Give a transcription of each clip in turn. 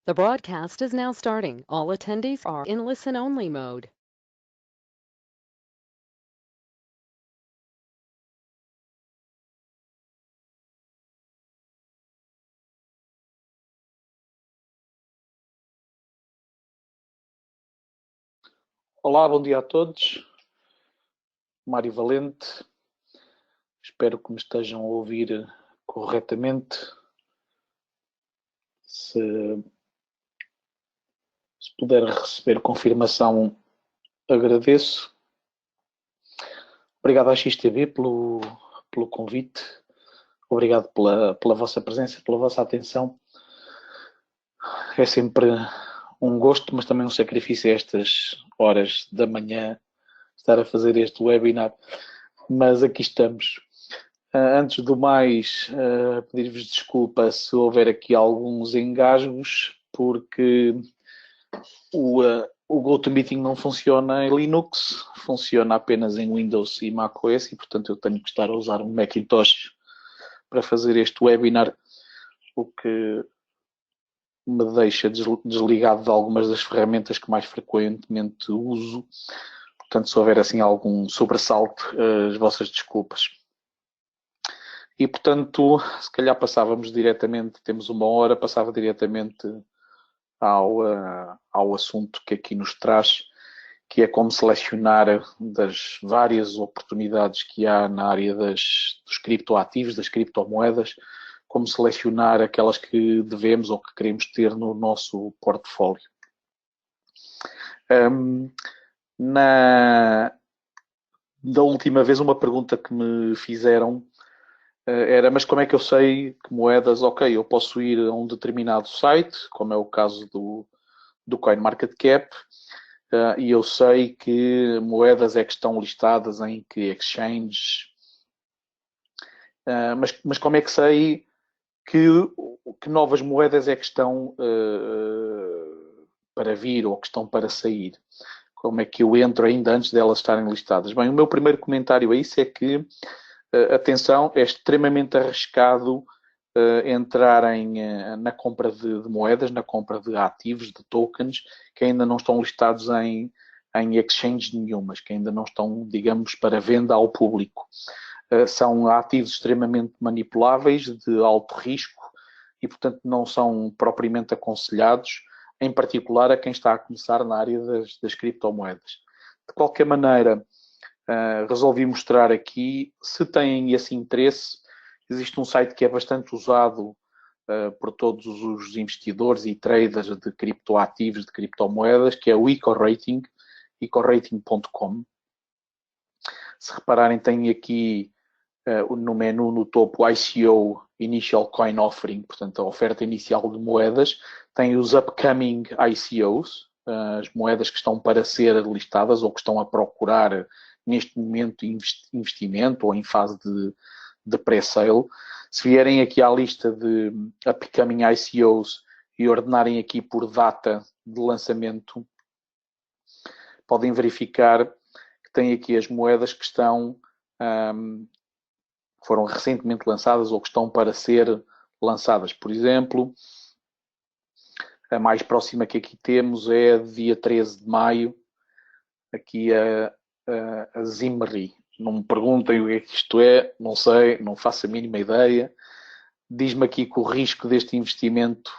The broadcast is now starting. All attendees are in listen-only mode. Olá, bom dia a todos. Mário Valente. Espero que me estejam a ouvir corretamente. Se puder receber confirmação, agradeço. Obrigado à XTV pelo convite. Obrigado pela vossa presença, pela vossa atenção. É sempre um gosto, mas também um sacrifício a estas horas da manhã estar a fazer este webinar. Mas aqui estamos. Antes do mais, pedir-vos desculpa se houver aqui alguns engasgos, porque o GoToMeeting não funciona em Linux, funciona apenas em Windows e macOS, e portanto eu tenho que estar a usar um Macintosh para fazer este webinar, o que me deixa desligado de algumas das ferramentas que mais frequentemente uso. Portanto, se houver assim algum sobressalto, as vossas desculpas. E, portanto, se calhar passávamos diretamente, temos uma hora, passava diretamente ao assunto que aqui nos traz, que é como selecionar das várias oportunidades que há na área dos criptoativos, das criptomoedas, como selecionar aquelas que devemos ou que queremos ter no nosso portfólio. Da última vez, uma pergunta que me fizeram era, mas como é que eu sei que moedas, ok, eu posso ir a um determinado site, como é o caso do CoinMarketCap, e eu sei que moedas é que estão listadas em que exchanges, mas como é que sei que novas moedas é que estão para vir ou que estão para sair? Como é que eu entro ainda antes delas estarem listadas? Bem, o meu primeiro comentário a isso é que atenção, é extremamente arriscado entrarem na compra de moedas, na compra de ativos, de tokens, que ainda não estão listados em exchanges nenhumas, que ainda não estão, digamos, para venda ao público. São ativos extremamente manipuláveis, de alto risco, e, portanto, não são propriamente aconselhados, em particular a quem está a começar na área das criptomoedas. De qualquer maneira, resolvi mostrar aqui, se têm esse interesse, existe um site que é bastante usado por todos os investidores e traders de criptoativos, de criptomoedas, que é o EcoRating, ecorating.com. Se repararem, tem aqui no menu, no topo, ICO, Initial Coin Offering, portanto, a oferta inicial de moedas. Tem os Upcoming ICOs, as moedas que estão para ser listadas ou que estão a procurar neste momento investimento ou em fase de pré-sale. Se vierem aqui à lista de Upcoming ICOs e ordenarem aqui por data de lançamento, podem verificar que tem aqui as moedas que estão foram recentemente lançadas ou que estão para ser lançadas. Por exemplo, a mais próxima que aqui temos é dia 13 de maio, aqui a Zimri. Não me perguntem o que é que isto é, não sei, não faço a mínima ideia. Diz-me aqui que o risco deste investimento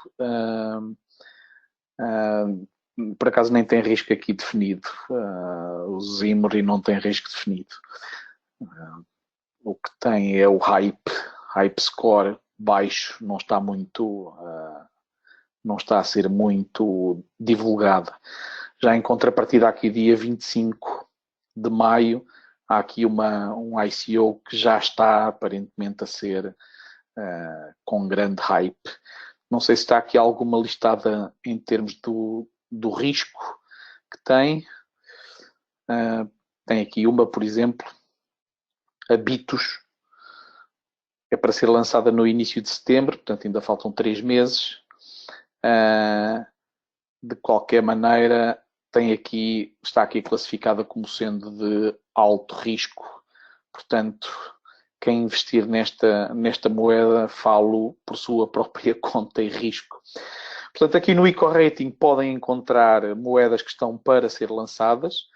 por acaso nem tem risco aqui definido. O Zimri não tem risco definido. O que tem é o hype score baixo, não está muito, não está a ser muito divulgado. Já em contrapartida, aqui dia 25 de maio, há aqui um ICO que já está aparentemente a ser com grande hype. Não sei se está aqui alguma listada em termos do risco que tem. Tem aqui uma, por exemplo, a Bitos, é para ser lançada no início de setembro, portanto ainda faltam 3 meses. De qualquer maneira, está aqui classificada como sendo de alto risco. Portanto, quem investir nesta moeda, falo por sua própria conta e risco. Portanto, aqui no EcoRating podem encontrar moedas que estão para ser lançadas.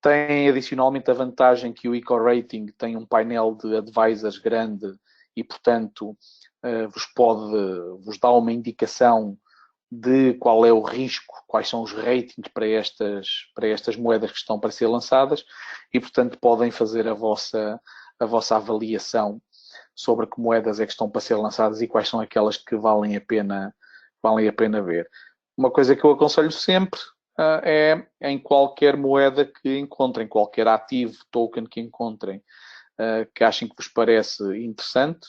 Tem adicionalmente a vantagem que o EcoRating tem um painel de advisors grande e, portanto, vos dá uma indicação de qual é o risco, quais são os ratings para estas moedas que estão para ser lançadas e, portanto, podem fazer a vossa avaliação sobre que moedas é que estão para ser lançadas e quais são aquelas que valem a pena ver. Uma coisa que eu aconselho sempre é em qualquer moeda que encontrem, qualquer ativo, token que encontrem, que achem que vos parece interessante,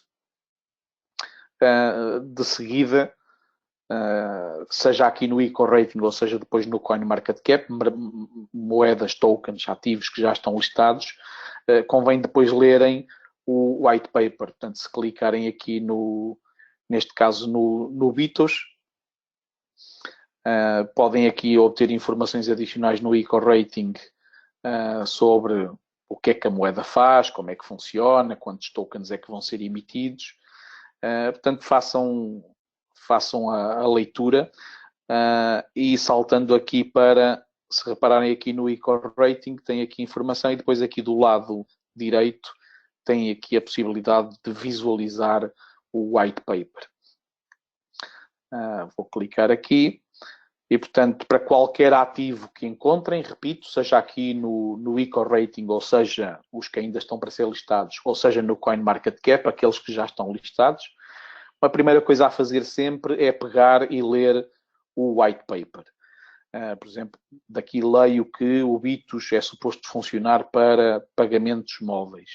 de seguida, seja aqui no EcoRating ou seja depois no CoinMarketCap, moedas, tokens, ativos que já estão listados, convém depois lerem o white paper. Portanto, se clicarem aqui neste caso no Bitos, podem aqui obter informações adicionais no EcoRating sobre o que é que a moeda faz, como é que funciona, quantos tokens é que vão ser emitidos. Portanto, façam a leitura e saltando aqui para, se repararem aqui no EcoRating, tem aqui informação e depois aqui do lado direito tem aqui a possibilidade de visualizar o white paper. Vou clicar aqui e, portanto, para qualquer ativo que encontrem, repito, seja aqui no EcoRating, ou seja, os que ainda estão para ser listados, ou seja, no CoinMarketCap, aqueles que já estão listados, a primeira coisa a fazer sempre é pegar e ler o white paper. Por exemplo, daqui leio que o Bitos é suposto funcionar para pagamentos móveis.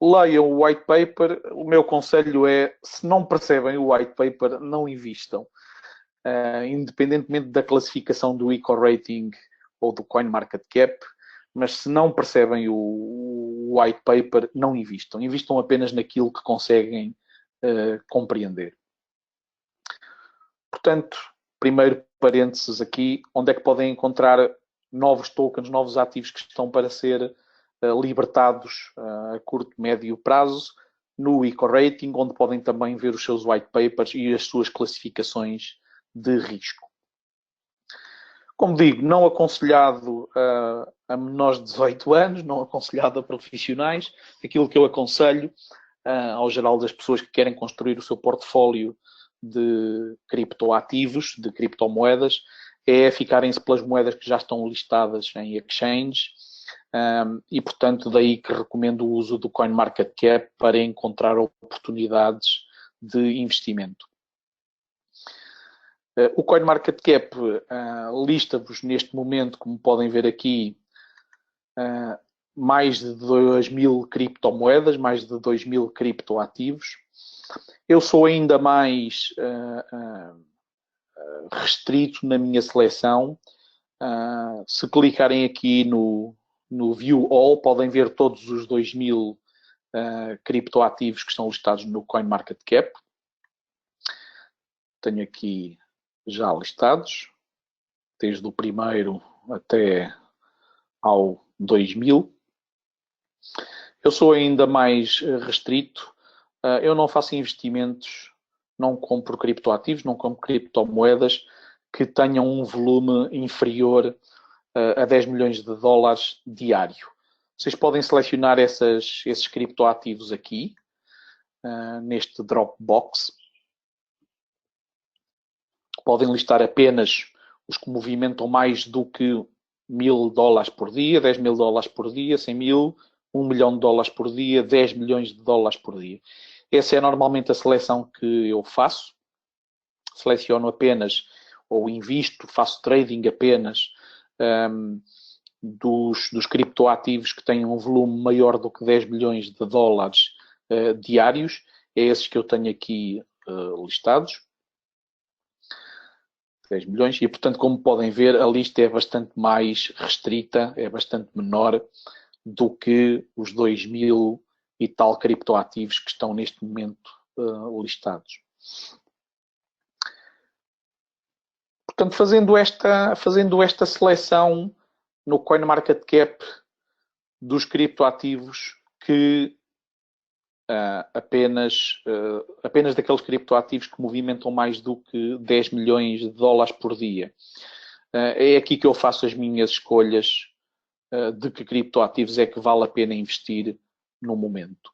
Leiam o white paper. O meu conselho é, se não percebem o white paper, não invistam. Independentemente da classificação do EcoRating ou do CoinMarketCap, mas se não percebem o white paper, não invistam. Invistam apenas naquilo que conseguem compreender. Portanto, primeiro parênteses aqui, onde é que podem encontrar novos tokens, novos ativos que estão para ser libertados a curto, médio prazo, no EcoRating, onde podem também ver os seus white papers e as suas classificações de risco. Como digo, não aconselhado a menores de 18 anos, não aconselhado a profissionais. Aquilo que eu aconselho ao geral das pessoas que querem construir o seu portfólio de criptoativos, de criptomoedas, é ficarem-se pelas moedas que já estão listadas em exchange e, portanto, daí que recomendo o uso do CoinMarketCap para encontrar oportunidades de investimento. O CoinMarketCap lista-vos neste momento, como podem ver aqui, mais de 2.000 criptomoedas, mais de 2.000 criptoativos. Eu sou ainda mais restrito na minha seleção. Se clicarem aqui no View All, podem ver todos os 2.000 criptoativos que estão listados no CoinMarketCap. Tenho aqui já listados, desde o primeiro até ao 2000. Eu sou ainda mais restrito. Eu não faço investimentos, não compro criptoativos, não compro criptomoedas que tenham um volume inferior a 10 milhões de dólares diário. Vocês podem selecionar esses criptoativos aqui, neste Dropbox. Podem listar apenas os que movimentam mais do que 1.000 dólares por dia, 10 mil dólares por dia, 100 mil, 1 milhão de dólares por dia, 10 milhões de dólares por dia. Essa é normalmente a seleção que eu faço. Seleciono apenas, ou invisto, faço trading apenas dos criptoativos que têm um volume maior do que 10 milhões de dólares diários. É esses que eu tenho aqui listados. 10 milhões. E, portanto, como podem ver, a lista é bastante mais restrita, é bastante menor do que os 2.000 e tal criptoativos que estão neste momento listados. Portanto, fazendo esta seleção no CoinMarketCap dos criptoativos que apenas daqueles criptoativos que movimentam mais do que 10 milhões de dólares por dia. É aqui que eu faço as minhas escolhas de que criptoativos é que vale a pena investir no momento.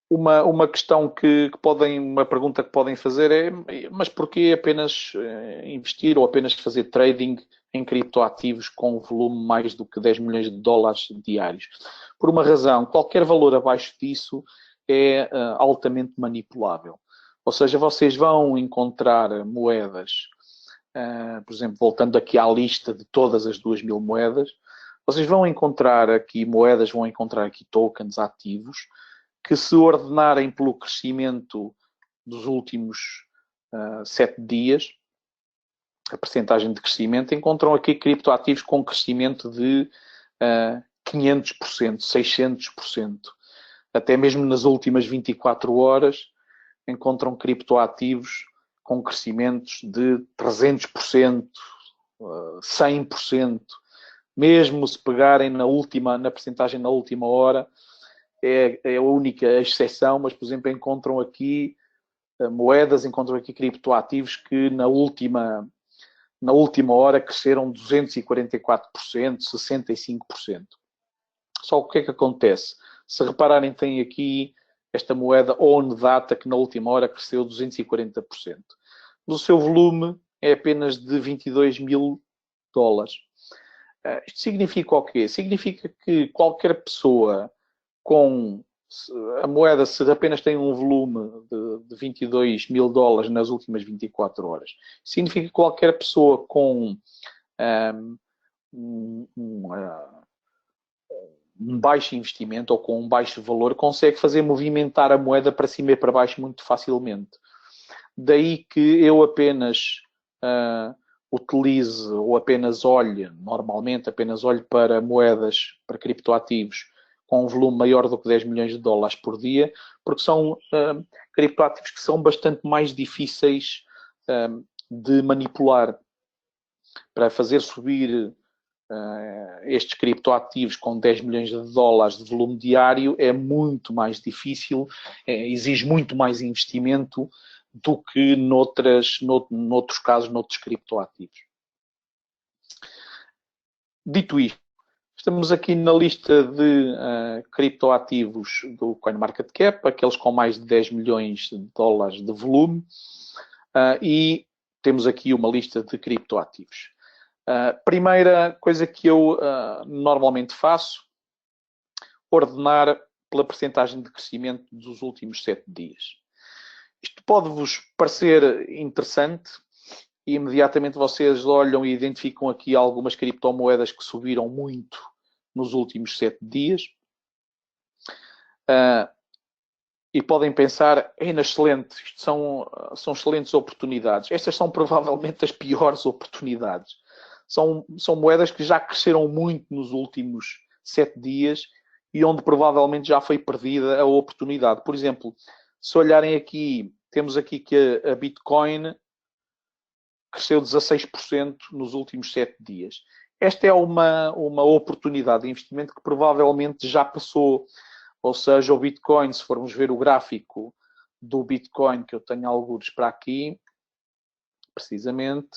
Uma questão uma pergunta que podem fazer é, mas porquê apenas investir ou apenas fazer trading em criptoativos com volume mais do que 10 milhões de dólares diários? Por uma razão, qualquer valor abaixo disso é altamente manipulável. Ou seja, vocês vão encontrar moedas, por exemplo, voltando aqui à lista de todas as 2.000 moedas, vocês vão encontrar aqui moedas, vão encontrar aqui tokens ativos, que se ordenarem pelo crescimento dos últimos 7 dias, a percentagem de crescimento, encontram aqui criptoativos com crescimento de 500%, 600%. Até mesmo nas últimas 24 horas, encontram criptoativos com crescimentos de 300%, 100%. Mesmo se pegarem na percentagem na última hora, é a única exceção, mas, por exemplo, encontram aqui moedas, encontram aqui criptoativos que na última hora cresceram 244%, 65%. Só o que é que acontece? Se repararem, tem aqui esta moeda ON Data que na última hora cresceu 240%. O seu volume é apenas de 22 mil dólares. Isto significa o quê? Significa que qualquer pessoa com a moeda, se apenas tem um volume de 22 mil dólares nas últimas 24 horas, significa que qualquer pessoa com um baixo investimento ou com um baixo valor consegue fazer movimentar a moeda para cima e para baixo muito facilmente. Daí que eu apenas utilize ou apenas olhe, normalmente apenas olhe para moedas, para criptoativos com um volume maior do que 10 milhões de dólares por dia, porque são criptoativos que são bastante mais difíceis de manipular. Para fazer subir estes criptoativos com 10 milhões de dólares de volume diário é muito mais difícil, exige muito mais investimento do que noutros casos, noutros criptoativos. Dito isto, estamos aqui na lista de criptoativos do CoinMarketCap, aqueles com mais de 10 milhões de dólares de volume, e temos aqui uma lista de criptoativos. Primeira coisa que eu normalmente faço, ordenar pela percentagem de crescimento dos últimos 7 dias. Isto pode-vos parecer interessante e imediatamente vocês olham e identificam aqui algumas criptomoedas que subiram muito nos últimos 7 dias. E podem pensar, excelente, isto são excelentes oportunidades. Estas são provavelmente as piores oportunidades. São moedas que já cresceram muito nos últimos 7 dias e onde provavelmente já foi perdida a oportunidade. Por exemplo, se olharem aqui, temos aqui que a Bitcoin cresceu 16% nos últimos 7 dias. Esta é uma oportunidade de investimento que provavelmente já passou. Ou seja, o Bitcoin, se formos ver o gráfico do Bitcoin, que eu tenho alguns para aqui, precisamente,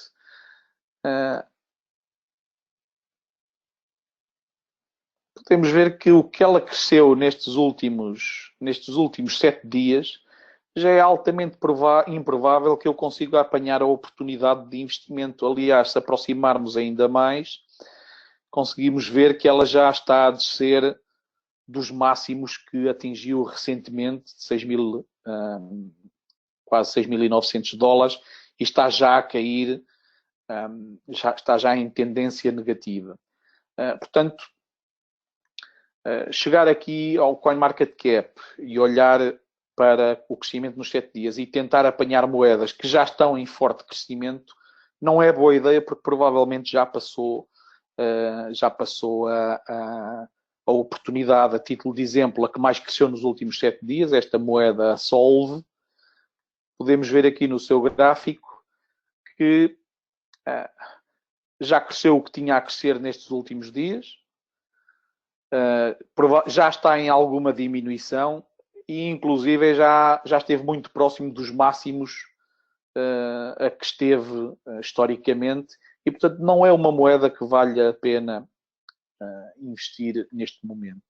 podemos ver que o que ela cresceu nestes últimos 7 dias já é altamente improvável que eu consiga apanhar a oportunidade de investimento. Aliás, se aproximarmos ainda mais, conseguimos ver que ela já está a descer dos máximos que atingiu recentemente, quase 6.900 dólares, e está já a cair, está já em tendência negativa. Portanto, chegar aqui ao CoinMarketCap e olhar para o crescimento nos 7 dias e tentar apanhar moedas que já estão em forte crescimento não é boa ideia, porque provavelmente já passou a oportunidade. A título de exemplo, a que mais cresceu nos últimos 7 dias, esta moeda Solve, podemos ver aqui no seu gráfico que já cresceu o que tinha a crescer nestes últimos dias, já está em alguma diminuição e inclusive já esteve muito próximo dos máximos a que esteve historicamente e, portanto, não é uma moeda que valha a pena investir neste momento.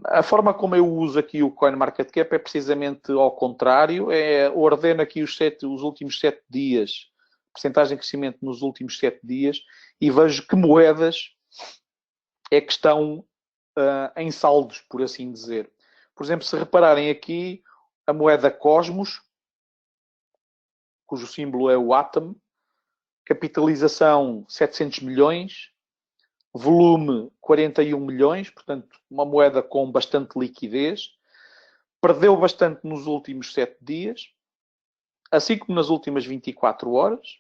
A forma como eu uso aqui o CoinMarketCap é precisamente ao contrário, ordeno aqui os últimos 7 dias, percentagem de crescimento nos últimos 7 dias e vejo que moedas é que estão em saldos, por assim dizer. Por exemplo, se repararem aqui, a moeda Cosmos, cujo símbolo é o Atom, capitalização 700 milhões, volume 41 milhões, portanto, uma moeda com bastante liquidez, perdeu bastante nos últimos 7 dias, assim como nas últimas 24 horas,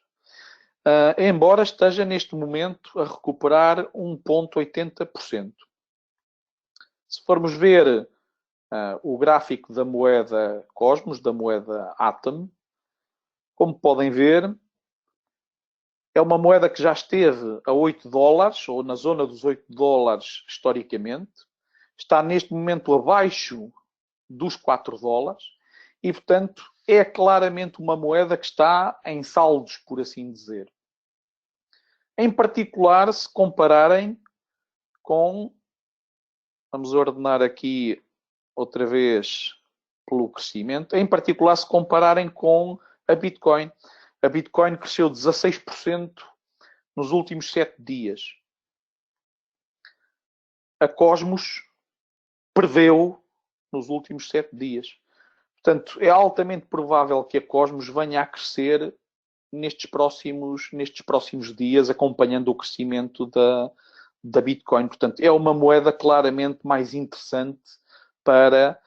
embora esteja neste momento a recuperar 1,80%. Se formos ver o gráfico da moeda Cosmos, da moeda Atom, como podem ver, é uma moeda que já esteve a 8 dólares, ou na zona dos 8 dólares historicamente, está neste momento abaixo dos 4 dólares e, portanto, é claramente uma moeda que está em saldos, por assim dizer. Em particular, se compararem com, vamos ordenar aqui outra vez pelo crescimento, em particular se compararem com a Bitcoin. A Bitcoin cresceu 16% nos últimos 7 dias. A Cosmos perdeu nos últimos 7 dias. Portanto, é altamente provável que a Cosmos venha a crescer nestes próximos dias, acompanhando o crescimento da Bitcoin. Portanto, é uma moeda claramente mais interessante para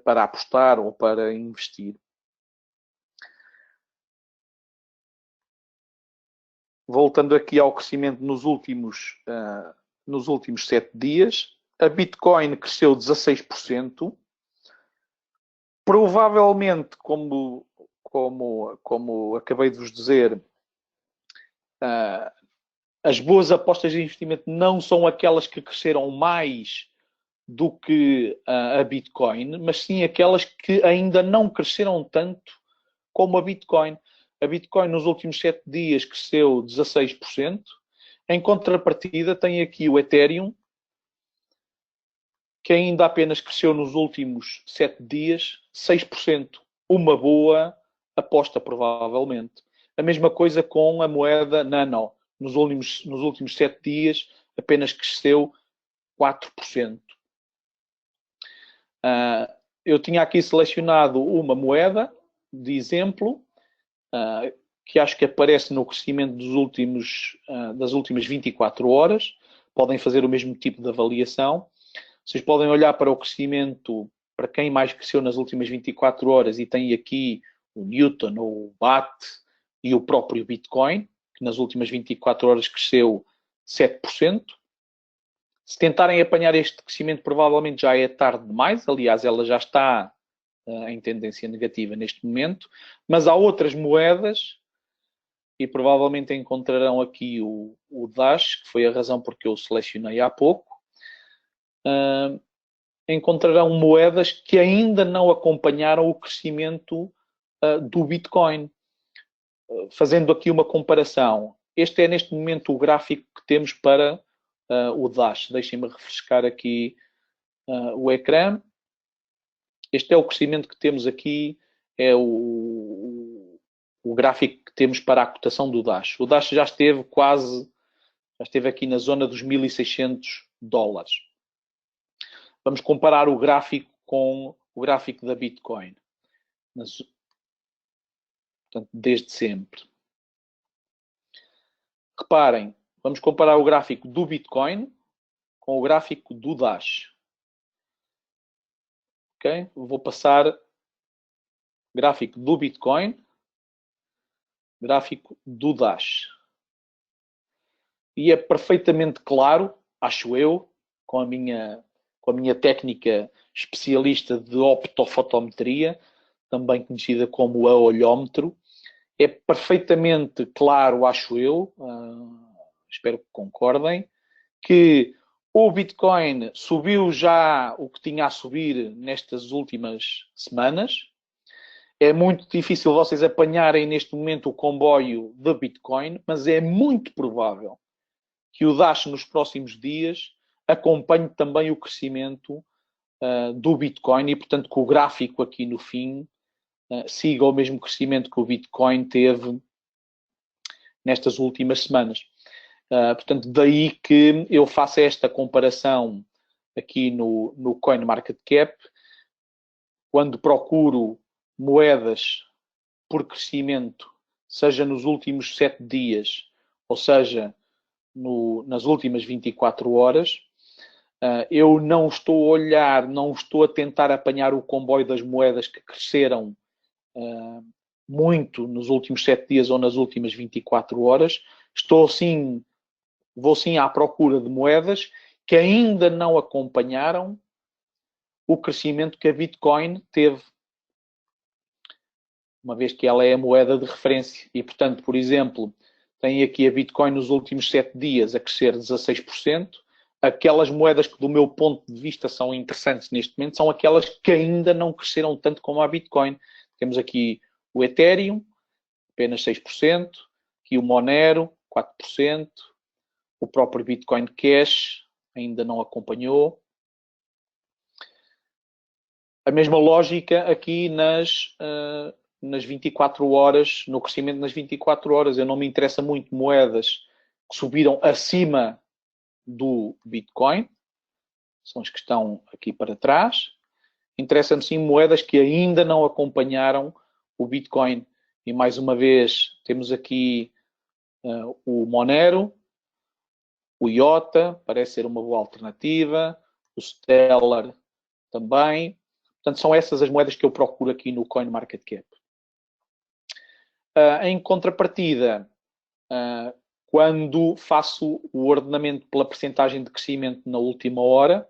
apostar ou para investir. Voltando aqui ao crescimento nos últimos 7 dias, a Bitcoin cresceu 16%. Provavelmente, como acabei de vos dizer, as boas apostas de investimento não são aquelas que cresceram mais do que a Bitcoin, mas sim aquelas que ainda não cresceram tanto como a Bitcoin. A Bitcoin nos últimos 7 dias cresceu 16%. Em contrapartida, tem aqui o Ethereum, que ainda apenas cresceu nos últimos 7 dias 6%. Uma boa aposta, provavelmente. A mesma coisa com a moeda Nano. Nos últimos 7 dias apenas cresceu 4%. Eu tinha aqui selecionado uma moeda de exemplo, que acho que aparece no crescimento das últimas 24 horas. Podem fazer o mesmo tipo de avaliação. Vocês podem olhar para o crescimento, para quem mais cresceu nas últimas 24 horas, e tem aqui o Newton, o BAT e o próprio Bitcoin, que nas últimas 24 horas cresceu 7%. Se tentarem apanhar este crescimento, provavelmente já é tarde demais. Aliás, ela já está em tendência negativa neste momento. Mas há outras moedas, e provavelmente encontrarão aqui o Dash, que foi a razão porque eu selecionei há pouco. Encontrarão moedas que ainda não acompanharam o crescimento do Bitcoin. Fazendo aqui uma comparação, este é neste momento o gráfico que temos para o Dash. Deixem-me refrescar aqui o ecrã. Este é o crescimento que temos aqui, é o gráfico que temos para a cotação do Dash. O Dash já esteve aqui na zona dos 1.600 dólares. Vamos comparar o gráfico com o gráfico da Bitcoin. Portanto, desde sempre. Reparem, vamos comparar o gráfico do Bitcoin com o gráfico do Dash. Ok? Vou passar gráfico do Bitcoin, gráfico do Dash. E é perfeitamente claro, acho eu, com a minha técnica especialista de optofotometria, também conhecida como a olhómetro, é perfeitamente claro, acho eu, espero que concordem, que O Bitcoin subiu já o que tinha a subir nestas últimas semanas. É muito difícil vocês apanharem neste momento o comboio de Bitcoin, mas é muito provável que o Dash nos próximos dias acompanhe também o crescimento do Bitcoin e, portanto, que o gráfico aqui no fim siga o mesmo crescimento que o Bitcoin teve nestas últimas semanas. Portanto, daí que eu faço esta comparação aqui no CoinMarketCap, quando procuro moedas por crescimento, seja nos últimos 7 dias, ou seja, nas últimas 24 horas, eu não estou a olhar, não estou a tentar apanhar o comboio das moedas que cresceram muito nos últimos 7 dias ou nas últimas 24 horas. Vou sim à procura de moedas que ainda não acompanharam o crescimento que a Bitcoin teve, uma vez que ela é a moeda de referência. E, portanto, por exemplo, tem aqui a Bitcoin nos últimos 7 dias a crescer 16%. Aquelas moedas que, do meu ponto de vista, são interessantes neste momento são aquelas que ainda não cresceram tanto como a Bitcoin. Temos aqui o Ethereum, apenas 6%, aqui o Monero, 4%, o próprio Bitcoin Cash ainda não acompanhou. A mesma lógica aqui nas 24 horas, no crescimento nas 24 horas. Eu não me interessa muito moedas que subiram acima do Bitcoin, são as que estão aqui para trás. Interessa-me sim moedas que ainda não acompanharam o Bitcoin. E mais uma vez temos aqui o Monero, o IOTA, parece ser uma boa alternativa, o Stellar também. Portanto, são essas as moedas que eu procuro aqui no CoinMarketCap. Em contrapartida, quando faço o ordenamento pela percentagem de crescimento na última hora,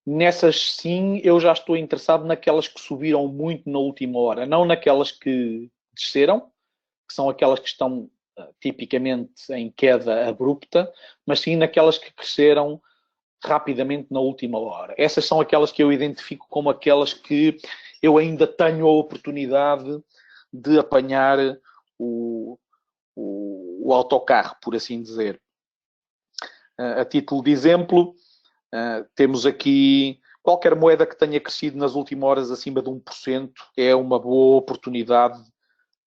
nessas sim eu já estou interessado naquelas que subiram muito na última hora, não naquelas que desceram, que são aquelas que estão tipicamente em queda abrupta, mas sim naquelas que cresceram rapidamente na última hora. Essas são aquelas que eu identifico como aquelas que eu ainda tenho a oportunidade de apanhar o autocarro, por assim dizer. A título de exemplo, temos aqui qualquer moeda que tenha crescido nas últimas horas acima de 1%, é uma boa oportunidade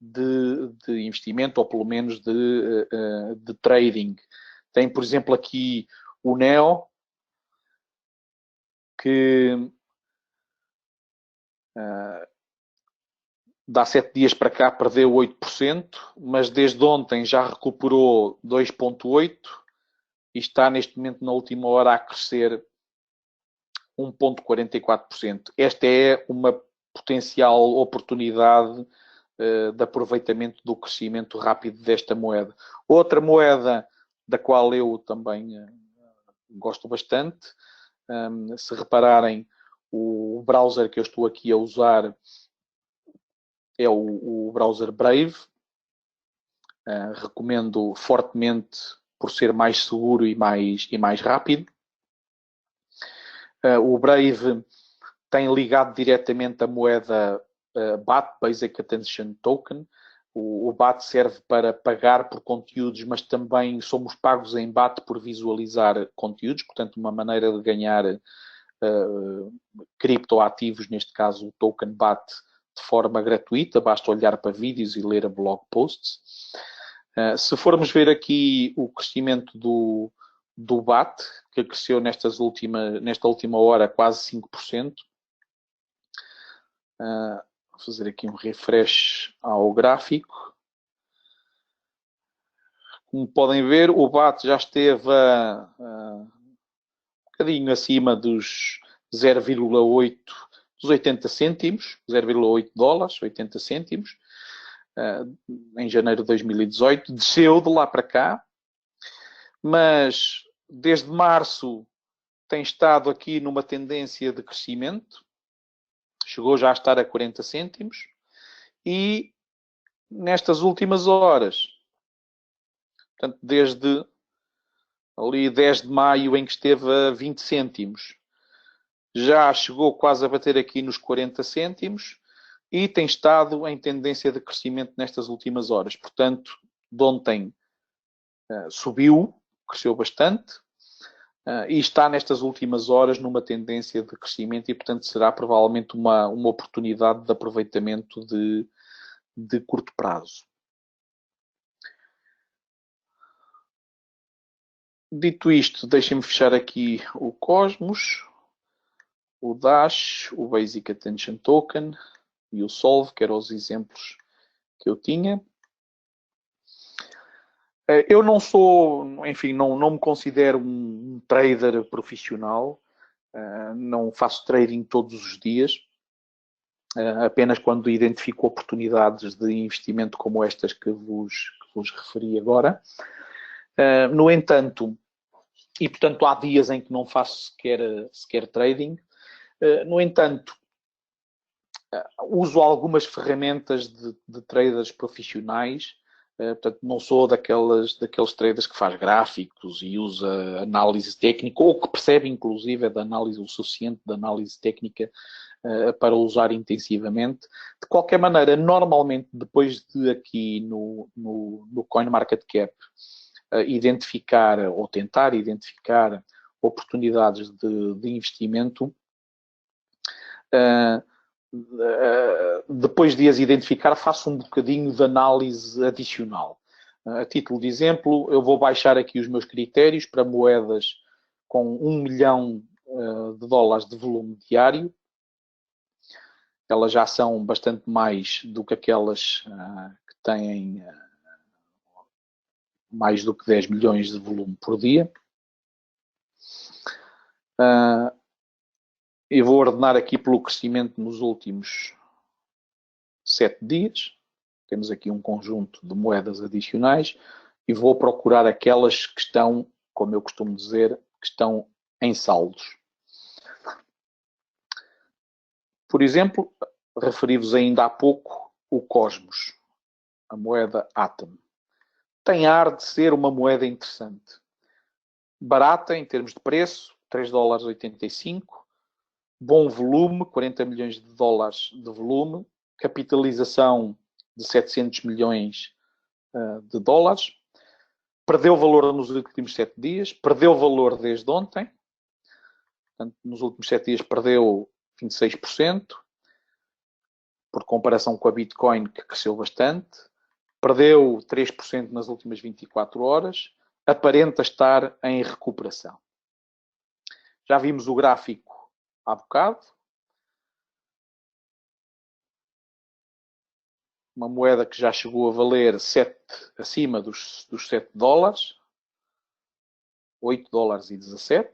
de investimento, ou pelo menos de trading. Tem, por exemplo, aqui o NEO, que dá 7 dias para cá perdeu 8%, mas desde ontem já recuperou 2,8% e está neste momento na última hora a crescer 1,44%. Esta é uma potencial oportunidade de aproveitamento do crescimento rápido desta moeda. Outra moeda da qual eu também gosto bastante, se repararem, o browser que eu estou aqui a usar é o browser Brave. Recomendo fortemente por ser mais seguro e mais rápido. O Brave tem ligado diretamente a moeda BAT, Basic Attention Token. O BAT serve para pagar por conteúdos, mas também somos pagos em BAT por visualizar conteúdos, portanto, uma maneira de ganhar criptoativos, neste caso o token BAT, de forma gratuita, basta olhar para vídeos e ler a blog posts. Se formos ver aqui o crescimento do BAT, que cresceu nesta última hora quase 5%. Vou fazer aqui um refresh ao gráfico. Como podem ver, o BAT já esteve um bocadinho acima dos 0,8 dos 80 cêntimos, 0,8 dólares, 80 cêntimos, em janeiro de 2018. Desceu de lá para cá, mas desde março tem estado aqui numa tendência de crescimento. Chegou já a estar a 40 cêntimos. E nestas últimas horas, portanto, desde ali 10 de maio em que esteve a 20 cêntimos. Já chegou quase a bater aqui nos 40 cêntimos e tem estado em tendência de crescimento nestas últimas horas. Portanto, de ontem subiu, cresceu bastante e está nestas últimas horas numa tendência de crescimento e, portanto, será provavelmente uma oportunidade de aproveitamento de curto prazo. Dito isto, deixem-me fechar aqui o Cosmos, o Dash, o Basic Attention Token e o Solve, que eram os exemplos que eu tinha. Eu não sou, enfim, não me considero um trader profissional, não faço trading todos os dias, apenas quando identifico oportunidades de investimento como estas que vos referi agora. No entanto, e portanto há dias em que não faço sequer trading, no entanto, uso algumas ferramentas de traders profissionais. Portanto, não sou daqueles traders que faz gráficos e usa análise técnica, ou que percebe, inclusive, da análise o suficiente de análise técnica para usar intensivamente. De qualquer maneira, normalmente, depois de aqui no CoinMarketCap identificar ou tentar identificar oportunidades de investimento, depois de as identificar, faço um bocadinho de análise adicional. A título de exemplo, eu vou baixar aqui os meus critérios para moedas com 1 milhão de dólares de volume diário. Elas já são bastante mais do que aquelas que têm mais do que 10 milhões de volume por dia. Eu vou ordenar aqui pelo crescimento nos últimos 7 dias. Temos aqui um conjunto de moedas adicionais e vou procurar aquelas que estão, como eu costumo dizer, que estão em saldos. Por exemplo, referi-vos ainda há pouco o Cosmos, a moeda Atom. Tem ar de ser uma moeda interessante. Barata em termos de preço, 3 dólares 85. Bom volume, 40 milhões de dólares de volume. Capitalização de 700 milhões de dólares. Perdeu valor nos últimos 7 dias. Perdeu valor desde ontem. Portanto, nos últimos 7 dias perdeu 26%. Por comparação com a Bitcoin, que cresceu bastante. Perdeu 3% nas últimas 24 horas. Aparenta estar em recuperação. Já vimos o gráfico há bocado. Uma moeda que já chegou a valer acima dos 7 dólares. 8 dólares e 17.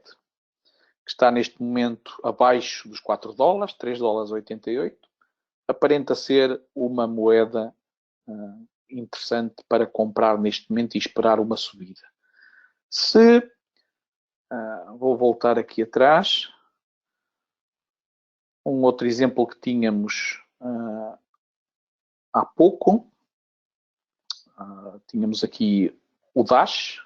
Que está neste momento abaixo dos 4 dólares. 3 dólares e 88. Aparenta ser uma moeda interessante para comprar neste momento e esperar uma subida. Vou voltar aqui atrás. Um outro exemplo que tínhamos há pouco. Tínhamos aqui o Dash.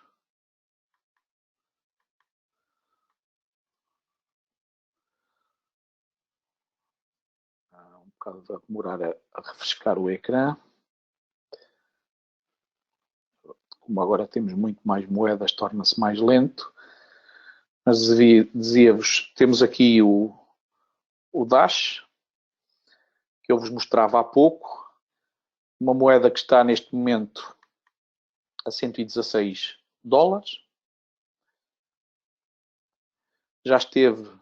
Um bocado a demorar a refrescar o ecrã. Como agora temos muito mais moedas, torna-se mais lento. Mas dizia-vos, temos aqui o Dash, que eu vos mostrava há pouco. Uma moeda que está neste momento a 116 dólares. Já esteve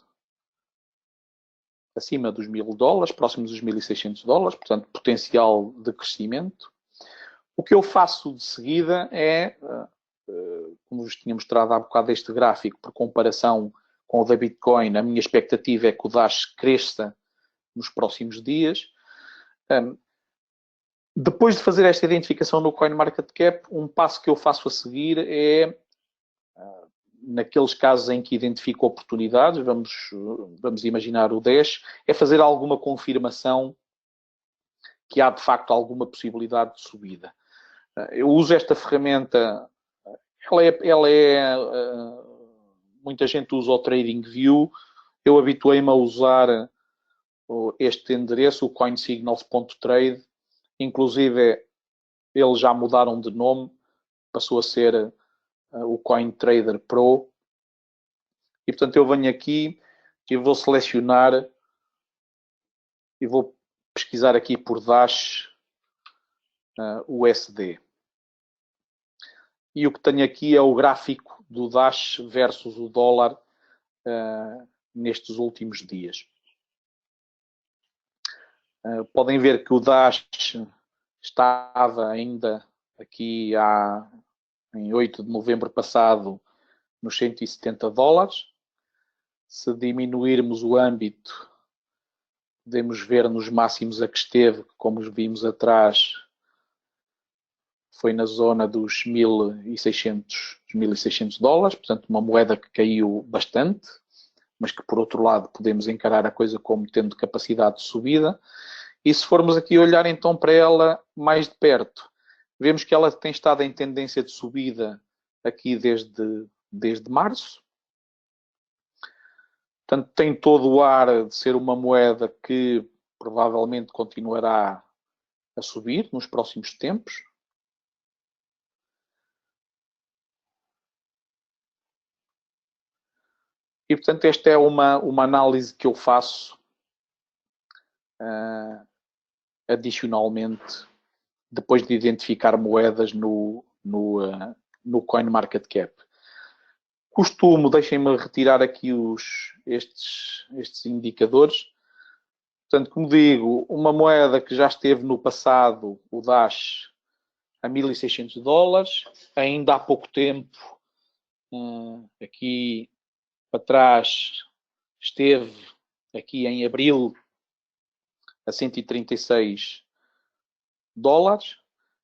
acima dos 1000 dólares, próximo dos 1600 dólares, portanto, potencial de crescimento. O que eu faço de seguida é, como vos tinha mostrado há bocado este gráfico, por comparação com o da Bitcoin, a minha expectativa é que o Dash cresça nos próximos dias. Depois de fazer esta identificação no CoinMarketCap, um passo que eu faço a seguir é, naqueles casos em que identifico oportunidades, vamos imaginar o Dash, é fazer alguma confirmação que há de facto alguma possibilidade de subida. Eu uso esta ferramenta muita gente usa o TradingView. Eu habituei-me a usar este endereço, o coinsignals.trade. Inclusive, eles já mudaram de nome, passou a ser o CoinTrader Pro. E, portanto, eu venho aqui e vou selecionar e vou pesquisar aqui por Dash USD. E o que tenho aqui é o gráfico do Dash versus o dólar nestes últimos dias. Podem ver que o Dash estava ainda aqui em 8 de novembro passado nos 170 dólares. Se diminuirmos o âmbito, podemos ver nos máximos a que esteve, como vimos atrás, foi na zona dos 1.600 dólares, portanto uma moeda que caiu bastante, mas que por outro lado podemos encarar a coisa como tendo capacidade de subida. E se formos aqui olhar então para ela mais de perto, vemos que ela tem estado em tendência de subida aqui desde março. Portanto, tem todo o ar de ser uma moeda que provavelmente continuará a subir nos próximos tempos. E, portanto, esta é uma análise que eu faço adicionalmente, depois de identificar moedas no CoinMarketCap. Deixem-me retirar aqui estes indicadores. Portanto, como digo, uma moeda que já esteve no passado, o Dash, a 1.600 dólares, ainda há pouco tempo, aqui para trás, esteve aqui em abril a 136 dólares,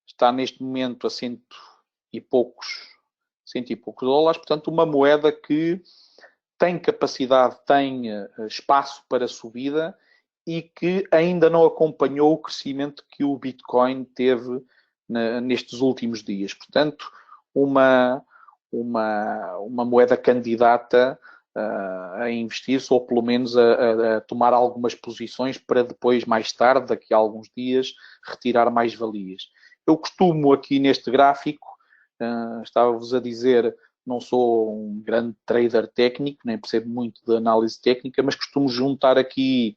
está neste momento a cento e poucos dólares, portanto uma moeda que tem capacidade, tem espaço para subida e que ainda não acompanhou o crescimento que o Bitcoin teve nestes últimos dias. Portanto, uma moeda candidata a investir-se ou pelo menos a tomar algumas posições para depois, mais tarde, daqui a alguns dias, retirar mais valias. Eu costumo aqui neste gráfico, estava-vos a dizer, não sou um grande trader técnico, nem percebo muito de análise técnica, mas costumo juntar aqui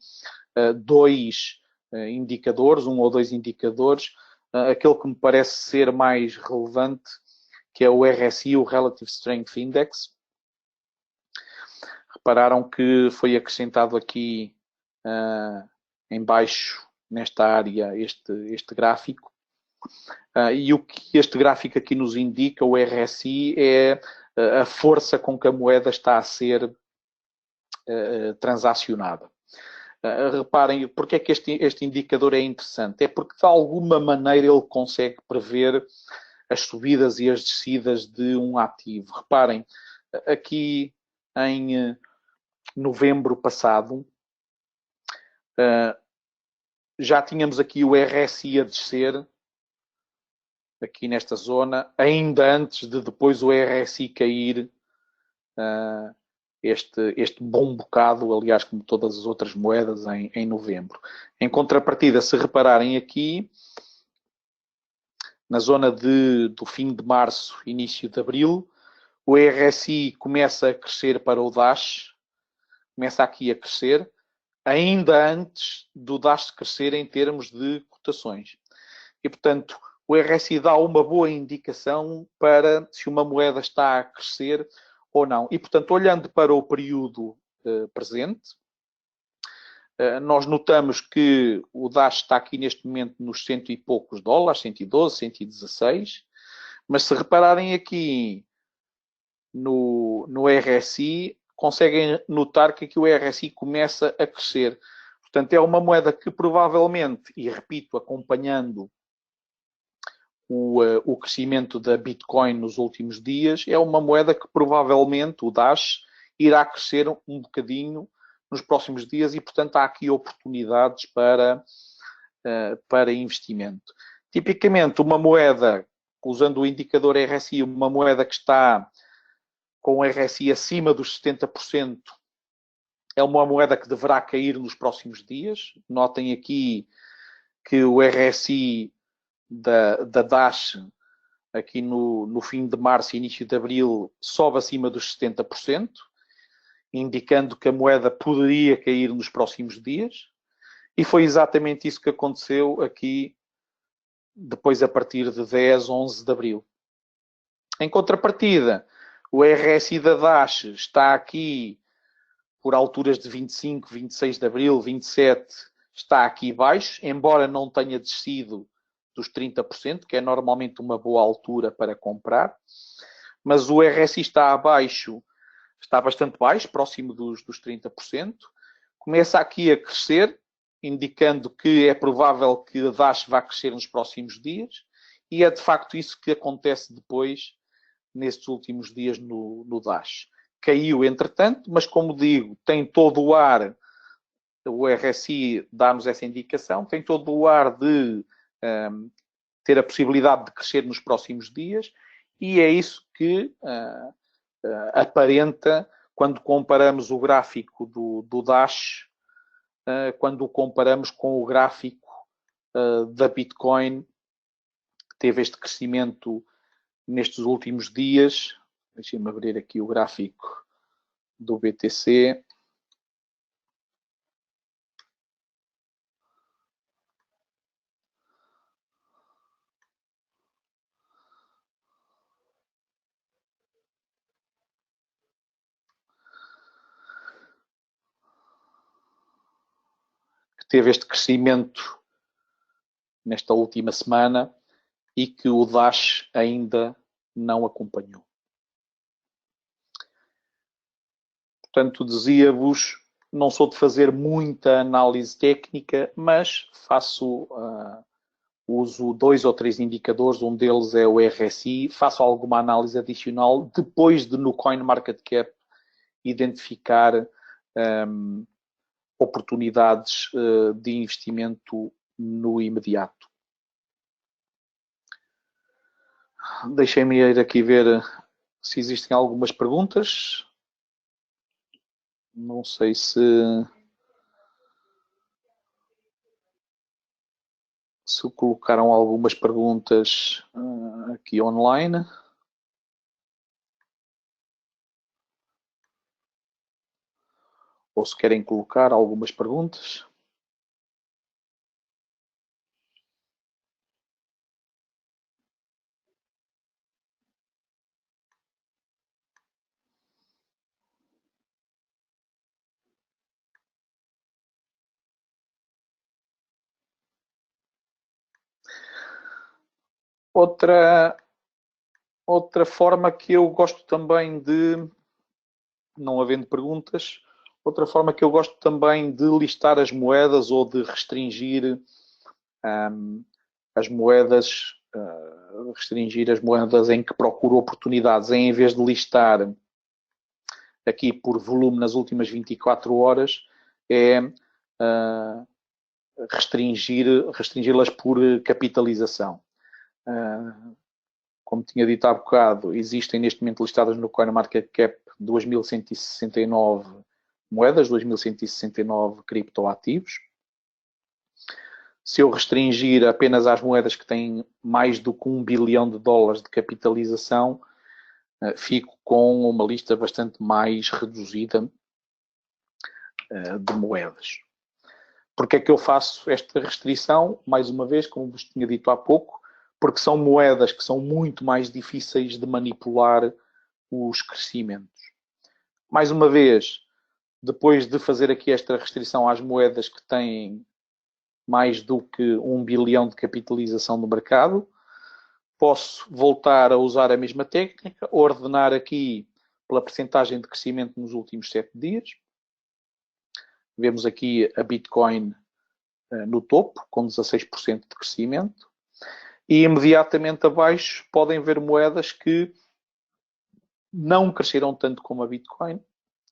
dois indicadores, um ou dois indicadores, aquele que me parece ser mais relevante, que é o RSI, o Relative Strength Index. Repararam que foi acrescentado aqui em baixo, nesta área, este gráfico. E o que este gráfico aqui nos indica, o RSI, é a força com que a moeda está a ser transacionada. Reparem, porque é que este indicador é interessante? É porque, de alguma maneira, ele consegue prever as subidas e as descidas de um ativo. Reparem, aqui em novembro passado, já tínhamos aqui o RSI a descer, aqui nesta zona, ainda antes de depois o RSI cair este bom bocado, aliás, como todas as outras moedas, em novembro. Em contrapartida, se repararem aqui, na zona do fim de março, início de abril, o RSI começa a crescer para o Dash, começa aqui a crescer, ainda antes do Dash crescer em termos de cotações. E, portanto, o RSI dá uma boa indicação para se uma moeda está a crescer ou não. E, portanto, olhando para o período presente, nós notamos que o Dash está aqui neste momento nos cento e poucos dólares, 112, 116, mas se repararem aqui no RSI, conseguem notar que aqui o RSI começa a crescer. Portanto, é uma moeda que provavelmente, e repito, acompanhando o crescimento da Bitcoin nos últimos dias, é uma moeda que provavelmente, o Dash, irá crescer um bocadinho nos próximos dias e, portanto, há aqui oportunidades para investimento. Tipicamente, uma moeda usando o indicador RSI, uma moeda que está com o RSI acima dos 70%, é uma moeda que deverá cair nos próximos dias. Notem aqui que o RSI da Dash, aqui no fim de março e início de abril, sobe acima dos 70%, indicando que a moeda poderia cair nos próximos dias. E foi exatamente isso que aconteceu aqui, depois a partir de 10, 11 de abril. Em contrapartida, o RSI da Dash está aqui por alturas de 25, 26 de abril, 27, está aqui baixo, embora não tenha descido dos 30%, que é normalmente uma boa altura para comprar. Mas o RSI está abaixo, está bastante baixo, próximo dos 30%. Começa aqui a crescer, indicando que é provável que a Dash vá crescer nos próximos dias. E é de facto isso que acontece depois, nestes últimos dias no Dash. Caiu, entretanto, mas como digo, tem todo o ar, o RSI dá-nos essa indicação, tem todo o ar de ter a possibilidade de crescer nos próximos dias, e é isso que aparenta quando comparamos o gráfico do Dash, quando o comparamos com o gráfico da Bitcoin, que teve este crescimento nestes últimos dias. Deixem-me abrir aqui o gráfico do BTC. Que teve este crescimento nesta última semana e que o Dash ainda não acompanhou. Portanto, dizia-vos, não sou de fazer muita análise técnica, mas faço, uso 2 ou 3 indicadores, um deles é o RSI, faço alguma análise adicional depois de no CoinMarketCap identificar oportunidades de investimento no imediato. Deixem-me ir aqui ver se existem algumas perguntas. Não sei se colocaram algumas perguntas aqui online. Ou se querem colocar algumas perguntas. Outra forma que eu gosto também de, não havendo perguntas, outra forma que eu gosto também de listar as moedas ou de restringir as moedas, em que procuro oportunidades, em vez de listar aqui por volume nas últimas 24 horas, é restringi-las por capitalização. Como tinha dito há bocado, existem neste momento listadas no CoinMarketCap 2.169 moedas, 2.169 criptoativos. Se eu restringir apenas às moedas que têm mais do que $1 bilhão de capitalização, fico com uma lista bastante mais reduzida de moedas. Porque é que eu faço esta restrição? Mais uma vez, como vos tinha dito há pouco, porque são moedas que são muito mais difíceis de manipular os crescimentos. Mais uma vez, depois de fazer aqui esta restrição às moedas que têm mais do que $1 bilhão de capitalização no mercado, posso voltar a usar a mesma técnica, ordenar aqui pela percentagem de crescimento nos últimos 7 dias. Vemos aqui a Bitcoin no topo, com 16% de crescimento. E imediatamente abaixo podem ver moedas que não cresceram tanto como a Bitcoin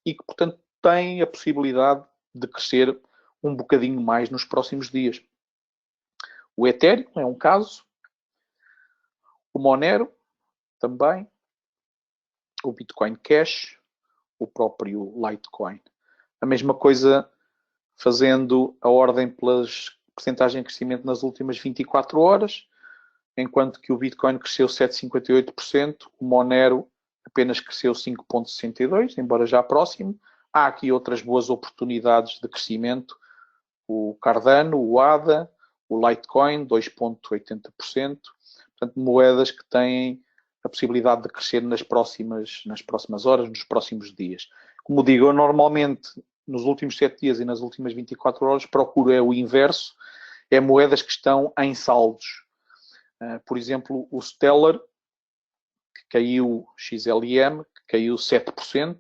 e que, portanto, têm a possibilidade de crescer um bocadinho mais nos próximos dias. O Ethereum é um caso. o Monero também, o Bitcoin Cash, o próprio Litecoin. A mesma coisa fazendo a ordem pelas percentagens de crescimento nas últimas 24 horas, enquanto que o Bitcoin cresceu 7,58%, o Monero apenas cresceu 5,62%, embora já próximo. Há aqui outras boas oportunidades de crescimento, o Cardano, o ADA, o Litecoin, 2,80%. Portanto, moedas que têm a possibilidade de crescer nas próximas horas, nos próximos dias. Como digo, eu normalmente, nos últimos 7 dias e nas últimas 24 horas, procuro o inverso, é moedas que estão em saldos. Por exemplo, o Stellar, que caiu XLM, que caiu 7%,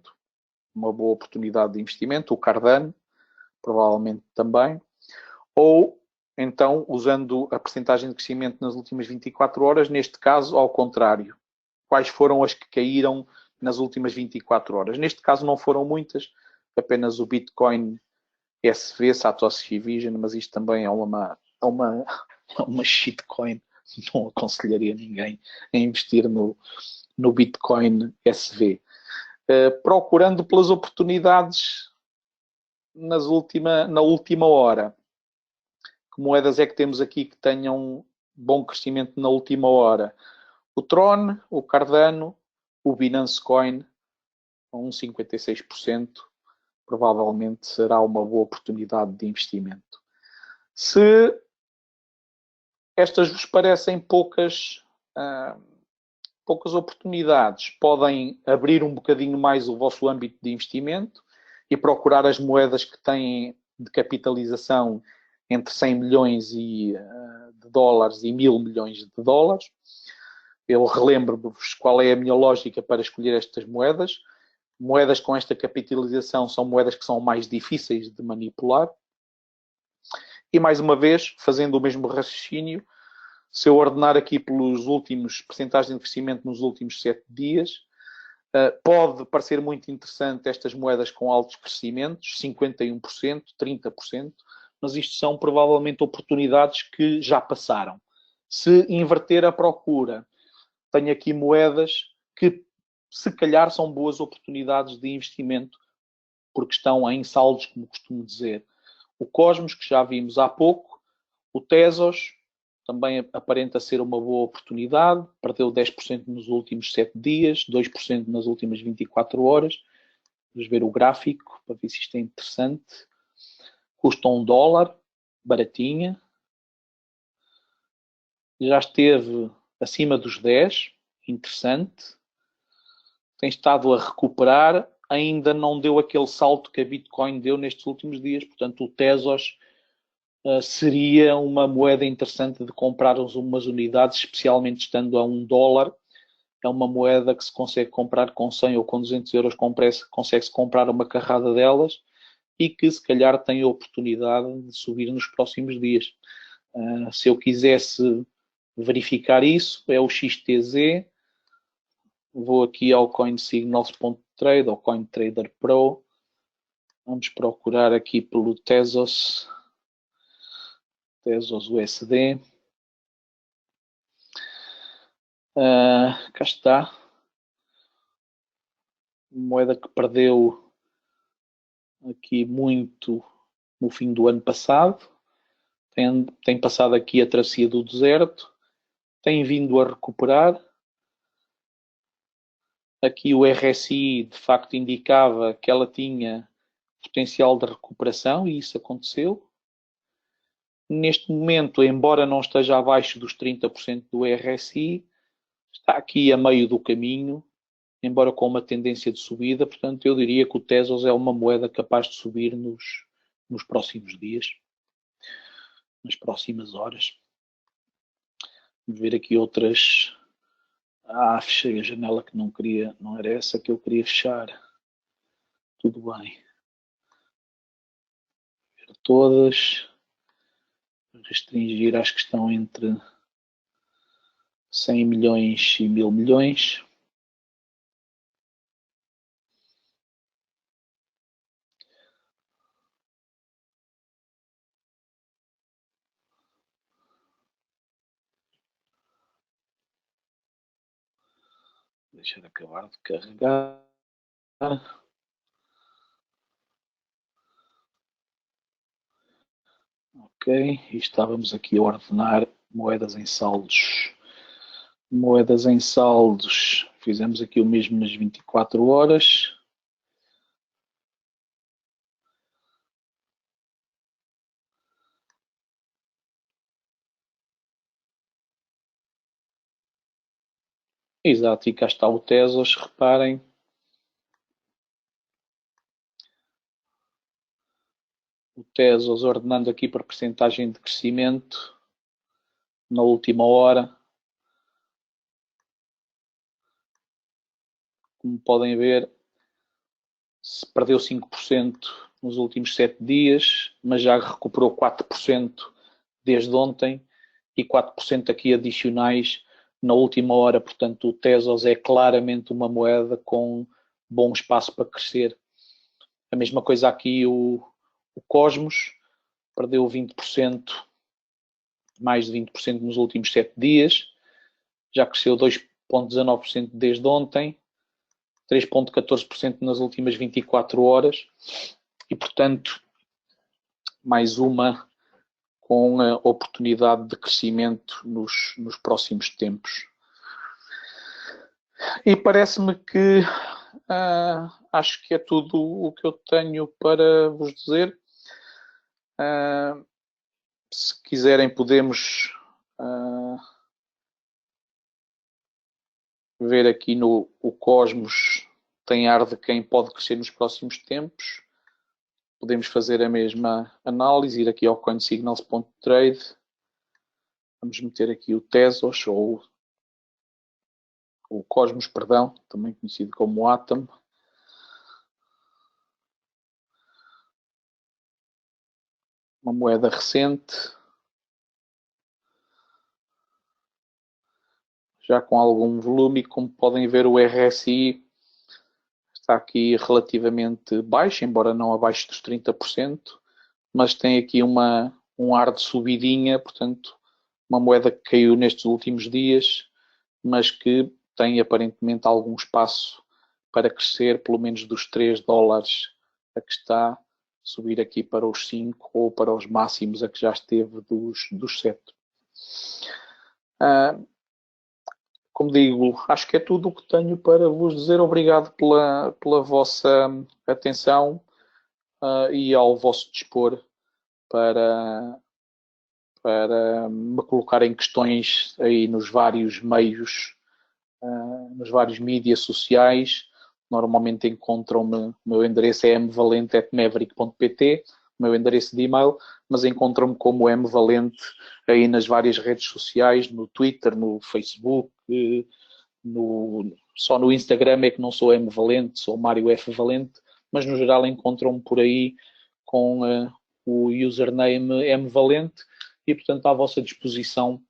uma boa oportunidade de investimento. O Cardano, provavelmente também. Ou, então, usando a percentagem de crescimento nas últimas 24 horas, neste caso, ao contrário. Quais foram as que caíram nas últimas 24 horas? Neste caso não foram muitas, apenas o Bitcoin SV, Satoshi Vision, mas isto também é uma shitcoin. Não aconselharia ninguém a investir no Bitcoin SV. Procurando pelas oportunidades na última hora. Que moedas é que temos aqui que tenham bom crescimento na última hora? O Tron, o Cardano, o Binance Coin, a 1,56%, provavelmente será uma boa oportunidade de investimento. Se estas vos parecem poucas oportunidades, podem abrir um bocadinho mais o vosso âmbito de investimento e procurar as moedas que têm de capitalização entre 100 milhões de dólares e 1.000 milhões de dólares. Eu relembro-vos qual é a minha lógica para escolher estas moedas. Moedas com esta capitalização são moedas que são mais difíceis de manipular. E, mais uma vez, fazendo o mesmo raciocínio, se eu ordenar aqui pelos últimos percentagens de crescimento nos últimos 7 dias, pode parecer muito interessante estas moedas com altos crescimentos, 51%, 30%, mas isto são provavelmente oportunidades que já passaram. Se inverter a procura, tenho aqui moedas que se calhar são boas oportunidades de investimento, porque estão em saldos, como costumo dizer. O Cosmos, que já vimos há pouco, o Tezos, também aparenta ser uma boa oportunidade, perdeu 10% nos últimos 7 dias, 2% nas últimas 24 horas. Vamos ver o gráfico, para ver se isto é interessante. Custa $1, baratinha. Já esteve acima dos 10, interessante. Tem estado a recuperar, ainda não deu aquele salto que a Bitcoin deu nestes últimos dias. Portanto, o Tezos seria uma moeda interessante de comprar umas unidades, especialmente estando a $1. É uma moeda que se consegue comprar com 100 ou com 200 euros, consegue-se comprar uma carrada delas e que se calhar tem a oportunidade de subir nos próximos dias. Se eu quisesse verificar isso, é o XTZ. Vou aqui ao CoinSignals.trade, ao CoinTrader Pro. Vamos procurar aqui pelo Tezos USD. Cá está. Moeda que perdeu aqui muito no fim do ano passado. Tem passado aqui a travessia do deserto. Tem vindo a recuperar. Aqui o RSI de facto indicava que ela tinha potencial de recuperação e isso aconteceu. Neste momento, embora não esteja abaixo dos 30% do RSI, está aqui a meio do caminho, embora com uma tendência de subida. Portanto, eu diria que o Tezos é uma moeda capaz de subir nos próximos dias, nas próximas horas. Vamos ver aqui outras. Fechei a janela que não queria, não era essa que eu queria fechar. Tudo bem. Ver todas. Restringir às que estão entre 100 milhões e 1.000 milhões. deixar acabar de carregar. Ok, e estávamos aqui a ordenar moedas em saldos. Moedas em saldos, fizemos aqui o mesmo nas 24 horas. Exato, e cá está o Tesos, reparem. O Tesos ordenando aqui por percentagem de crescimento na última hora. Como podem ver, se perdeu 5% nos últimos 7 dias, mas já recuperou 4% desde ontem e 4% aqui adicionais na última hora. Portanto, o Tesos é claramente uma moeda com bom espaço para crescer. A mesma coisa aqui o Cosmos, perdeu 20%, mais de 20% nos últimos 7 dias, já cresceu 2,19% desde ontem, 3,14% nas últimas 24 horas e, portanto, mais uma com a oportunidade de crescimento nos próximos tempos. E parece-me que acho que é tudo o que eu tenho para vos dizer. Se quiserem, podemos ver aqui no o Cosmos, tem ar de quem pode crescer nos próximos tempos. Podemos fazer a mesma análise, ir aqui ao coinsignals.trade. Vamos meter aqui o Tesos, ou o Cosmos, perdão, também conhecido como Atom. Uma moeda recente, já com algum volume, e como podem ver o RSI está aqui relativamente baixo, embora não abaixo dos 30%, mas tem aqui um ar de subidinha, portanto, uma moeda que caiu nestes últimos dias, mas que tem aparentemente algum espaço para crescer, pelo menos dos 3 dólares a que está, subir aqui para os 5 ou para os máximos a que já esteve dos 7. Como digo, acho que é tudo o que tenho para vos dizer. Obrigado pela vossa atenção e ao vosso dispor para me colocarem questões aí nos vários meios, nos vários mídias sociais. Normalmente encontram-me, o meu endereço é mvalente@maverick.pt, o meu endereço de e-mail, mas encontram-me como mvalente aí nas várias redes sociais, no Twitter, no Facebook, só no Instagram é que não sou mvalente, sou Mário F. Valente, mas no geral encontram-me por aí com o username mvalente e, portanto, à vossa disposição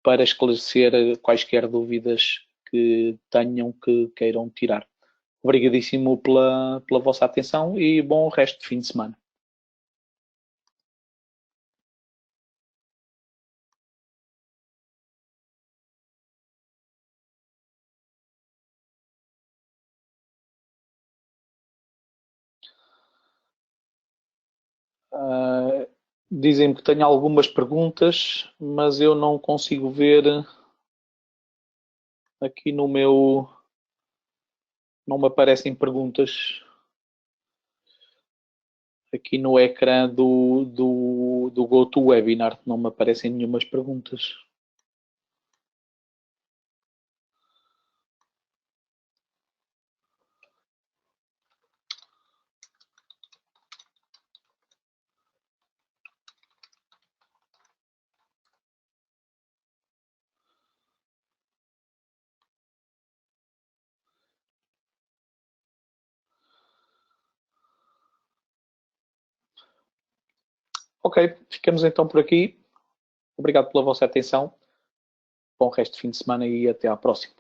para esclarecer quaisquer dúvidas que tenham, que queiram tirar. Obrigadíssimo pela vossa atenção e bom resto de fim de semana. Dizem-me que tenho algumas perguntas, mas eu não consigo ver aqui no meu... Não me aparecem perguntas aqui no ecrã do GoToWebinar. Não me aparecem nenhumas perguntas. Ok, ficamos então por aqui. Obrigado pela vossa atenção. Bom resto de fim de semana e até à próxima.